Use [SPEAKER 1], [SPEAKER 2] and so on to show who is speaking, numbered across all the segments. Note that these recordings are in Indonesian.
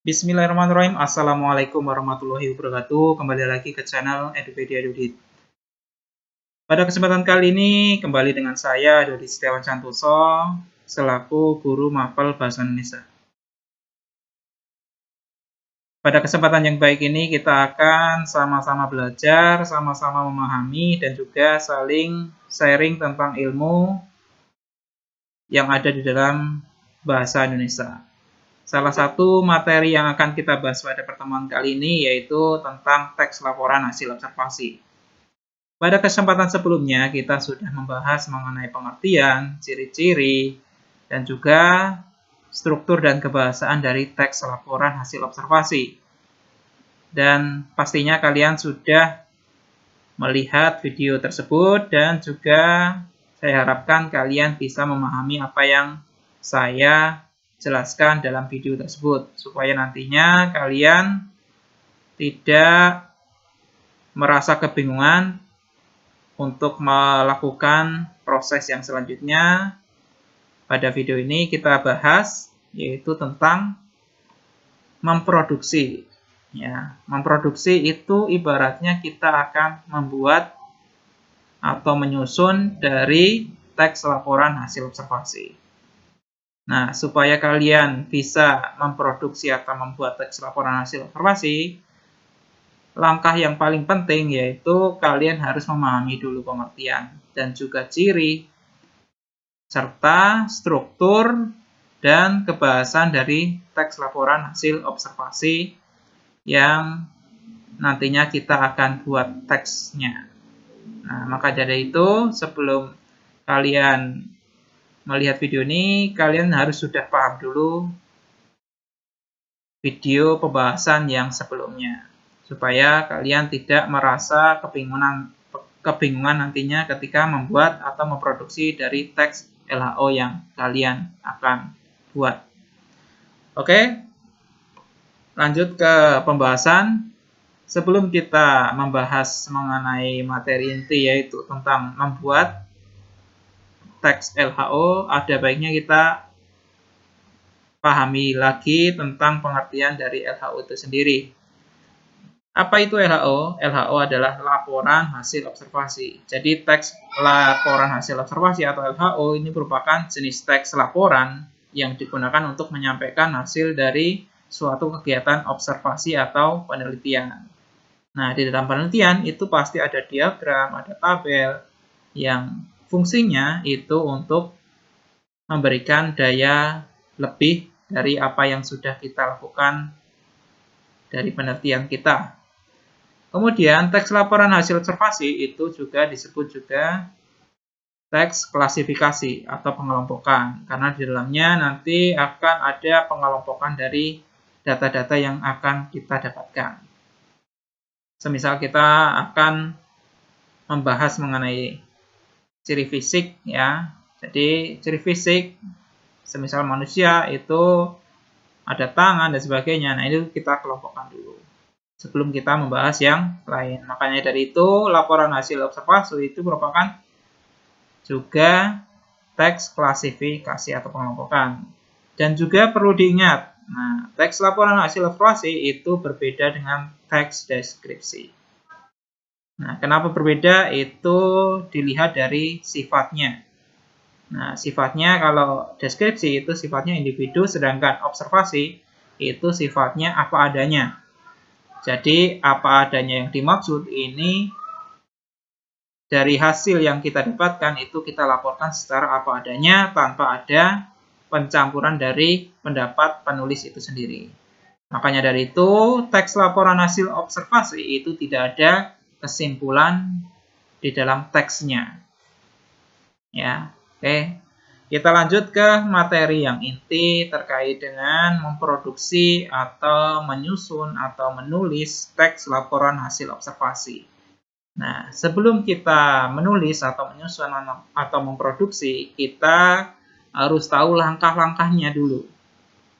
[SPEAKER 1] Bismillahirrahmanirrahim. Assalamualaikum warahmatullahi wabarakatuh. Kembali lagi ke channel Edupedia Dudit. Pada kesempatan kali ini kembali dengan saya Dodi Setiawan Santoso selaku guru mapel bahasa Indonesia. Pada kesempatan yang baik ini kita akan sama-sama belajar, sama-sama memahami dan juga saling sharing tentang ilmu yang ada di dalam bahasa Indonesia. Salah satu materi yang akan kita bahas pada pertemuan kali ini yaitu tentang teks laporan hasil observasi. Pada kesempatan sebelumnya kita sudah membahas mengenai pengertian, ciri-ciri, dan juga struktur dan kebahasaan dari teks laporan hasil observasi. Dan pastinya kalian sudah melihat video tersebut dan juga saya harapkan kalian bisa memahami apa yang saya jelaskan dalam video tersebut supaya nantinya kalian tidak merasa kebingungan untuk melakukan proses yang selanjutnya. Pada video ini kita bahas yaitu tentang memproduksi. Ya, memproduksi itu ibaratnya kita akan membuat atau menyusun dari teks laporan hasil observasi. Nah, supaya kalian bisa memproduksi atau membuat teks laporan hasil observasi, langkah yang paling penting yaitu kalian harus memahami dulu pengertian dan juga ciri, serta struktur dan kebahasan dari teks laporan hasil observasi yang nantinya kita akan buat teksnya. Nah, maka dari itu sebelum kalian melihat video ini, kalian harus sudah paham dulu video pembahasan yang sebelumnya, supaya kalian tidak merasa kebingungan nantinya ketika membuat atau memproduksi dari teks LHO yang kalian akan buat. Oke, lanjut ke pembahasan. Sebelum kita membahas mengenai materi inti yaitu tentang membuat teks LHO, ada baiknya kita pahami lagi tentang pengertian dari LHO itu sendiri. Apa itu LHO? LHO adalah laporan hasil observasi. Jadi teks laporan hasil observasi atau LHO ini merupakan jenis teks laporan yang digunakan untuk menyampaikan hasil dari suatu kegiatan observasi atau penelitian. Nah, di dalam penelitian itu pasti ada diagram, ada tabel yang fungsinya itu untuk memberikan daya lebih dari apa yang sudah kita lakukan dari penelitian kita. Kemudian teks laporan hasil observasi itu juga disebut juga teks klasifikasi atau pengelompokan, karena di dalamnya nanti akan ada pengelompokan dari data-data yang akan kita dapatkan. Semisal kita akan membahas mengenai ciri fisik ya. Jadi ciri fisik semisal manusia itu ada tangan dan sebagainya. Nah, itu kita kelompokkan dulu sebelum kita membahas yang lain. Makanya dari itu laporan hasil observasi itu merupakan juga teks klasifikasi atau pengelompokan. Dan juga perlu diingat, nah, teks laporan hasil observasi itu berbeda dengan teks deskripsi. Nah, kenapa berbeda? Itu dilihat dari sifatnya. Nah, sifatnya kalau deskripsi itu sifatnya individu, sedangkan observasi itu sifatnya apa adanya. Jadi, apa adanya yang dimaksud ini dari hasil yang kita dapatkan itu kita laporkan secara apa adanya tanpa ada pencampuran dari pendapat penulis itu sendiri. Makanya dari itu, teks laporan hasil observasi itu tidak ada kesimpulan di dalam teksnya. Ya, oke. Kita lanjut ke materi yang inti terkait dengan memproduksi atau menyusun atau menulis teks laporan hasil observasi. Nah, sebelum kita menulis atau menyusun atau memproduksi, kita harus tahu langkah-langkahnya dulu.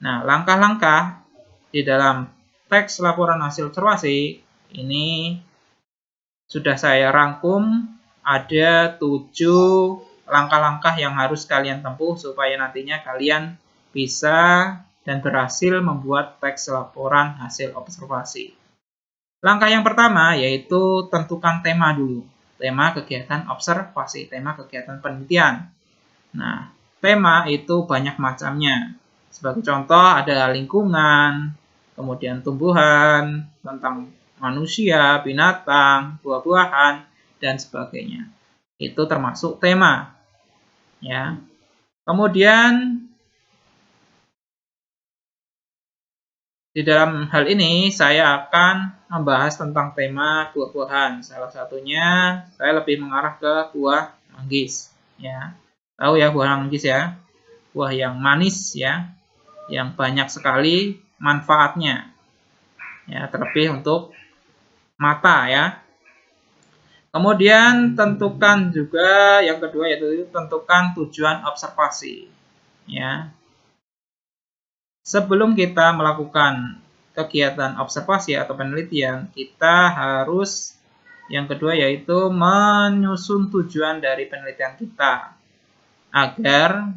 [SPEAKER 1] Nah, langkah-langkah di dalam teks laporan hasil observasi ini sudah saya rangkum, ada 7 langkah-langkah yang harus kalian tempuh supaya nantinya kalian bisa dan berhasil membuat teks laporan hasil observasi. Langkah yang pertama yaitu tentukan tema dulu. Tema kegiatan observasi, tema kegiatan penelitian. Nah, tema itu banyak macamnya. Sebagai contoh ada lingkungan, kemudian tumbuhan, tentang manusia, binatang, buah-buahan, dan sebagainya. Itu termasuk tema. Ya. Kemudian di dalam hal ini saya akan membahas tentang tema buah-buahan. Salah satunya saya lebih mengarah ke buah manggis. Ya. Tahu ya buah manggis ya? Buah yang manis ya, yang banyak sekali manfaatnya. Ya, terlebih untuk mata ya. Kemudian tentukan juga yang kedua yaitu tentukan tujuan observasi. Ya. Sebelum kita melakukan kegiatan observasi atau penelitian, kita harus yang kedua yaitu menyusun tujuan dari penelitian kita. Agar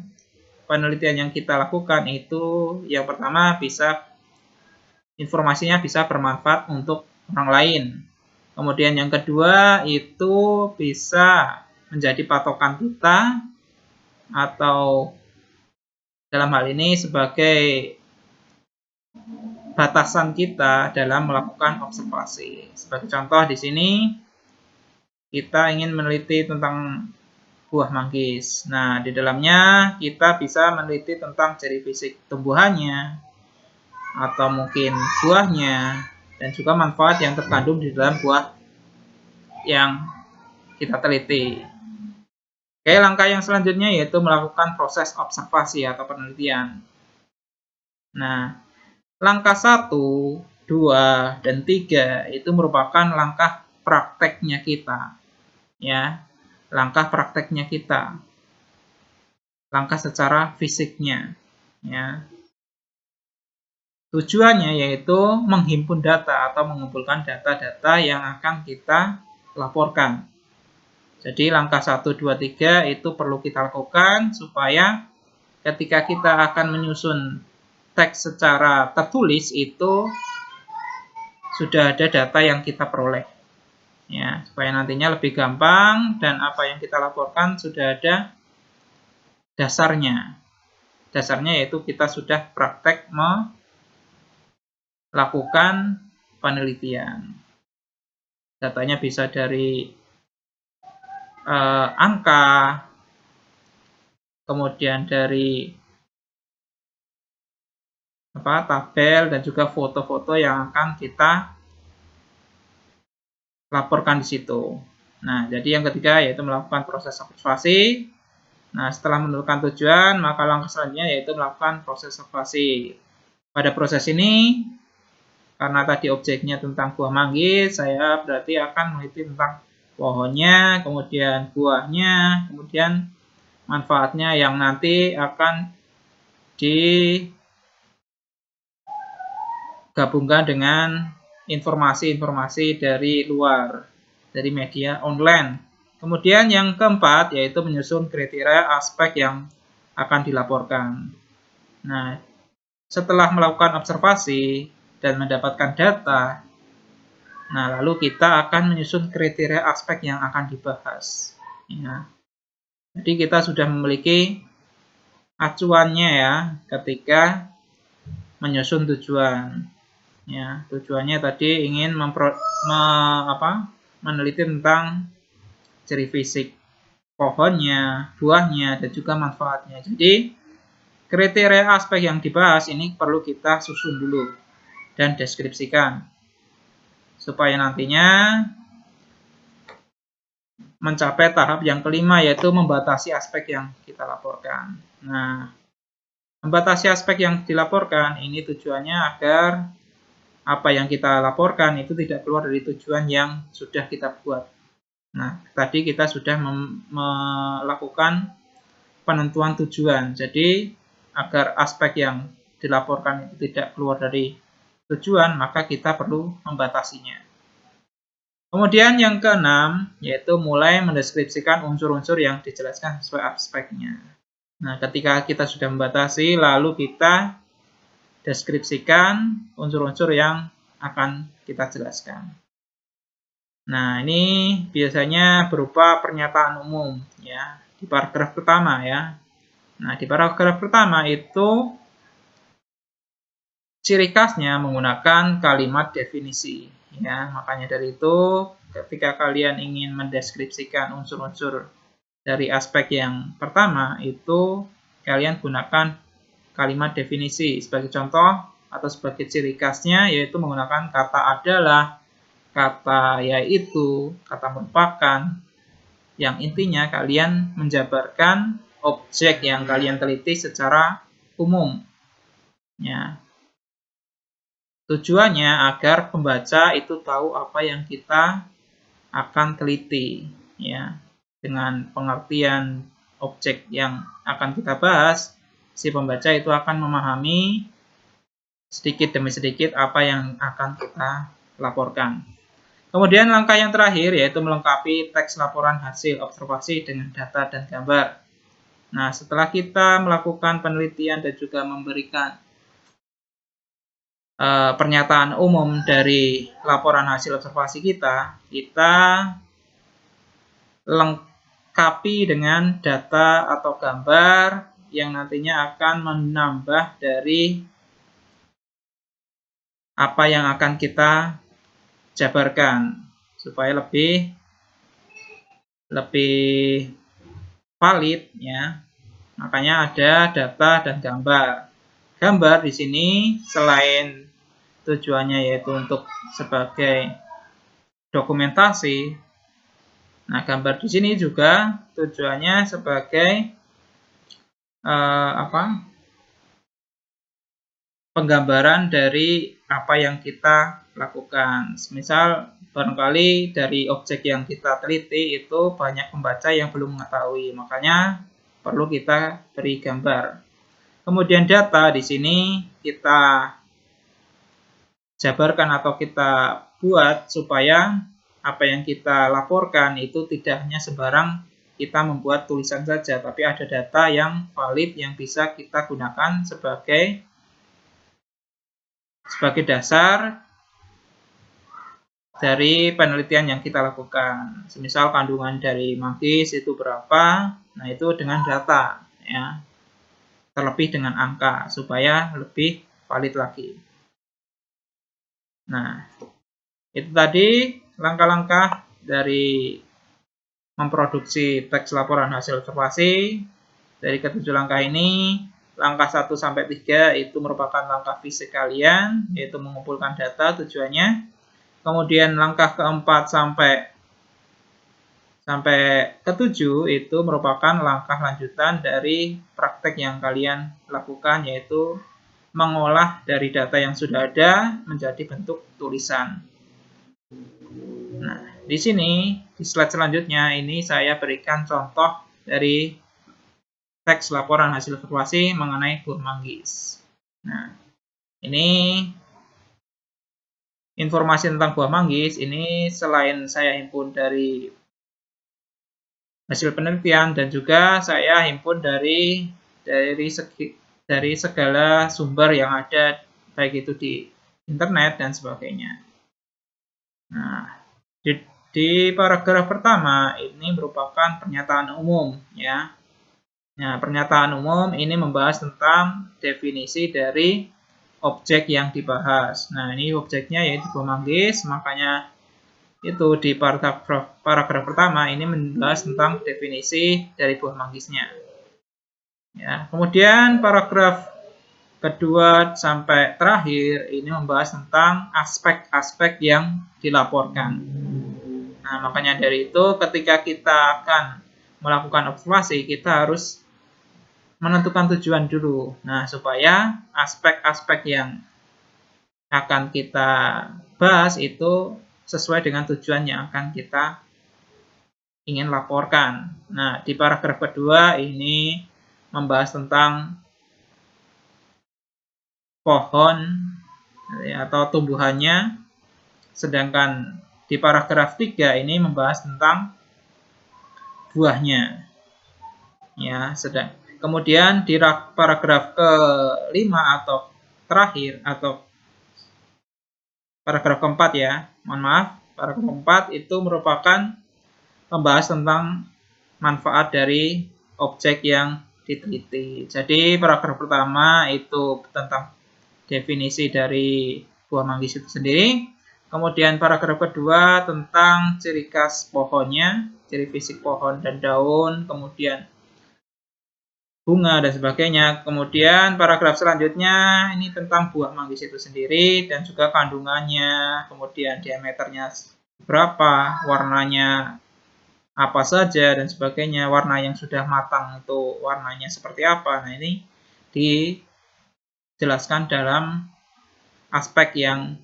[SPEAKER 1] penelitian yang kita lakukan itu yang pertama informasinya bisa bermanfaat untuk orang lain. Kemudian yang kedua itu bisa menjadi patokan kita atau dalam hal ini sebagai batasan kita dalam melakukan observasi. Sebagai contoh di sini kita ingin meneliti tentang buah manggis. Nah, di dalamnya kita bisa meneliti tentang ciri fisik tumbuhannya atau mungkin buahnya dan juga manfaat yang terkandung di dalam buah yang kita teliti. Oke, langkah yang selanjutnya yaitu melakukan proses observasi atau penelitian. Nah, langkah 1, 2, dan 3 itu merupakan langkah prakteknya kita. Ya, langkah prakteknya kita. Langkah secara fisiknya. Ya. Tujuannya yaitu menghimpun data atau mengumpulkan data-data yang akan kita laporkan. Jadi langkah 1, 2, 3 itu perlu kita lakukan supaya ketika kita akan menyusun teks secara tertulis itu sudah ada data yang kita peroleh. Ya, supaya nantinya lebih gampang dan apa yang kita laporkan sudah ada dasarnya. Dasarnya yaitu kita sudah praktek melakukan penelitian. Datanya bisa dari angka, kemudian dari tabel dan juga foto-foto yang akan kita laporkan di situ. Nah, jadi yang ketiga yaitu melakukan proses observasi. Nah, setelah menentukan tujuan, maka langkah selanjutnya yaitu melakukan proses observasi. Pada proses ini, karena tadi objeknya tentang buah manggis, saya berarti akan meneliti tentang pohonnya, kemudian buahnya, kemudian manfaatnya yang nanti akan digabungkan dengan informasi-informasi dari luar, dari media online. Kemudian yang keempat yaitu menyusun kriteria aspek yang akan dilaporkan. Nah, setelah melakukan observasi dan mendapatkan data, nah lalu kita akan menyusun kriteria aspek yang akan dibahas. Ya. Jadi kita sudah memiliki acuannya ya ketika menyusun tujuan. Ya, tujuannya tadi ingin meneliti tentang ciri fisik pohonnya, buahnya, dan juga manfaatnya. Jadi, kriteria aspek yang dibahas ini perlu kita susun dulu dan deskripsikan. Supaya nantinya mencapai tahap yang kelima, yaitu membatasi aspek yang kita laporkan. Nah, membatasi aspek yang dilaporkan ini tujuannya agar apa yang kita laporkan itu tidak keluar dari tujuan yang sudah kita buat. Nah, tadi kita sudah melakukan penentuan tujuan. Jadi, agar aspek yang dilaporkan itu tidak keluar dari tujuan, maka kita perlu membatasinya. Kemudian yang keenam, yaitu mulai mendeskripsikan unsur-unsur yang dijelaskan sesuai aspeknya. Nah, ketika kita sudah membatasi, lalu kita mendeskripsikan unsur-unsur yang akan kita jelaskan. Nah, ini biasanya berupa pernyataan umum ya, di paragraf pertama ya. Nah, di paragraf pertama itu ciri khasnya menggunakan kalimat definisi ya. Makanya dari itu ketika kalian ingin mendeskripsikan unsur-unsur dari aspek yang pertama itu kalian gunakan kalimat definisi sebagai contoh atau sebagai ciri khasnya, yaitu menggunakan kata adalah, kata yaitu, kata merupakan, yang intinya kalian menjabarkan objek yang kalian teliti secara umum ya. Tujuannya agar pembaca itu tahu apa yang kita akan teliti ya. Dengan pengertian objek yang akan kita bahas, si pembaca itu akan memahami sedikit demi sedikit apa yang akan kita laporkan. Kemudian langkah yang terakhir yaitu melengkapi teks laporan hasil observasi dengan data dan gambar. Nah, setelah kita melakukan penelitian dan juga memberikan pernyataan umum dari laporan hasil observasi kita lengkapi dengan data atau gambar yang nantinya akan menambah dari apa yang akan kita jabarkan supaya lebih valid ya. Makanya ada data dan gambar. Gambar di sini selain tujuannya yaitu untuk sebagai dokumentasi. Nah, gambar di sini juga tujuannya sebagai penggambaran dari apa yang kita lakukan. Misal barangkali dari objek yang kita teliti itu banyak pembaca yang belum mengetahui, makanya perlu kita beri gambar. Kemudian data di sini kita jabarkan atau kita buat supaya apa yang kita laporkan itu tidak hanya sembarang kita membuat tulisan saja, tapi ada data yang valid yang bisa kita gunakan sebagai dasar dari penelitian yang kita lakukan. Semisal kandungan dari manggis itu berapa, nah itu dengan data ya. Terlebih dengan angka supaya lebih valid lagi. Nah, itu tadi langkah-langkah dari memproduksi teks laporan hasil observasi. Dari ketujuh langkah ini, langkah 1 sampai 3 itu merupakan langkah fisik kalian, yaitu mengumpulkan data tujuannya. Kemudian langkah keempat sampai ke-7 itu merupakan langkah lanjutan dari praktek yang kalian lakukan, yaitu mengolah dari data yang sudah ada menjadi bentuk tulisan. Nah, di sini di slide selanjutnya ini saya berikan contoh dari teks laporan hasil observasi mengenai buah manggis. Nah, ini informasi tentang buah manggis ini selain saya himpun dari hasil penelitian dan juga saya himpun dari segala sumber yang ada, baik itu di internet dan sebagainya. Nah, di paragraf pertama ini merupakan pernyataan umum ya. Nah, pernyataan umum ini membahas tentang definisi dari objek yang dibahas. Nah, ini objeknya yaitu buah manggis, makanya itu di paragraf pertama ini membahas tentang definisi dari buah manggisnya. Ya, kemudian paragraf kedua sampai terakhir ini membahas tentang aspek-aspek yang dilaporkan. Nah, makanya dari itu ketika kita akan melakukan observasi, kita harus menentukan tujuan dulu. Nah, supaya aspek-aspek yang akan kita bahas itu sesuai dengan tujuan yang akan kita ingin laporkan. Nah, di paragraf kedua ini membahas tentang pohon atau tumbuhannya, sedangkan di paragraf 3 ini membahas tentang buahnya. Ya, kemudian di paragraf ke-5 atau terakhir atau paragraf keempat ya, mohon maaf, paragraf keempat itu merupakan membahas tentang manfaat dari objek yang diteliti. Jadi paragraf pertama itu tentang definisi dari buah manggis itu sendiri. Kemudian paragraf kedua tentang ciri khas pohonnya, ciri fisik pohon dan daun, kemudian bunga dan sebagainya. Kemudian paragraf selanjutnya ini tentang buah manggis itu sendiri dan juga kandungannya, kemudian diameternya berapa, warnanya apa saja dan sebagainya, warna yang sudah matang itu warnanya seperti apa. Nah, ini dijelaskan dalam aspek yang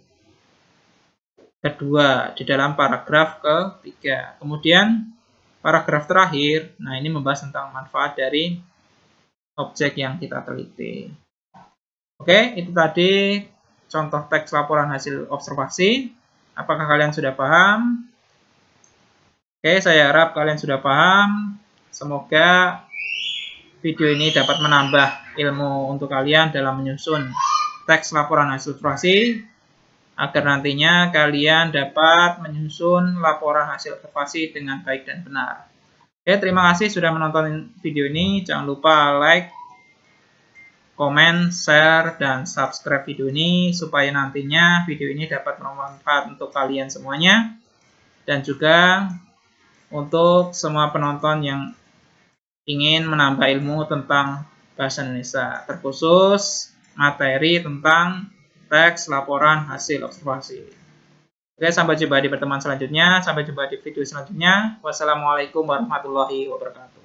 [SPEAKER 1] kedua di dalam paragraf ketiga. Kemudian paragraf terakhir, nah ini membahas tentang manfaat dari objek yang kita teliti. Oke, itu tadi contoh teks laporan hasil observasi. Apakah kalian sudah paham? Oke, saya harap kalian sudah paham. Semoga video ini dapat menambah ilmu untuk kalian dalam menyusun teks laporan hasil observasi, agar nantinya kalian dapat menyusun laporan hasil observasi dengan baik dan benar. Oke, terima kasih sudah menonton video ini. Jangan lupa like, komen, share, dan subscribe video ini supaya nantinya video ini dapat bermanfaat untuk kalian semuanya dan juga untuk semua penonton yang ingin menambah ilmu tentang bahasa Indonesia, terkhusus materi tentang teks laporan hasil observasi. Oke, sampai jumpa di pertemuan selanjutnya. Sampai jumpa di video selanjutnya. Wassalamualaikum warahmatullahi wabarakatuh.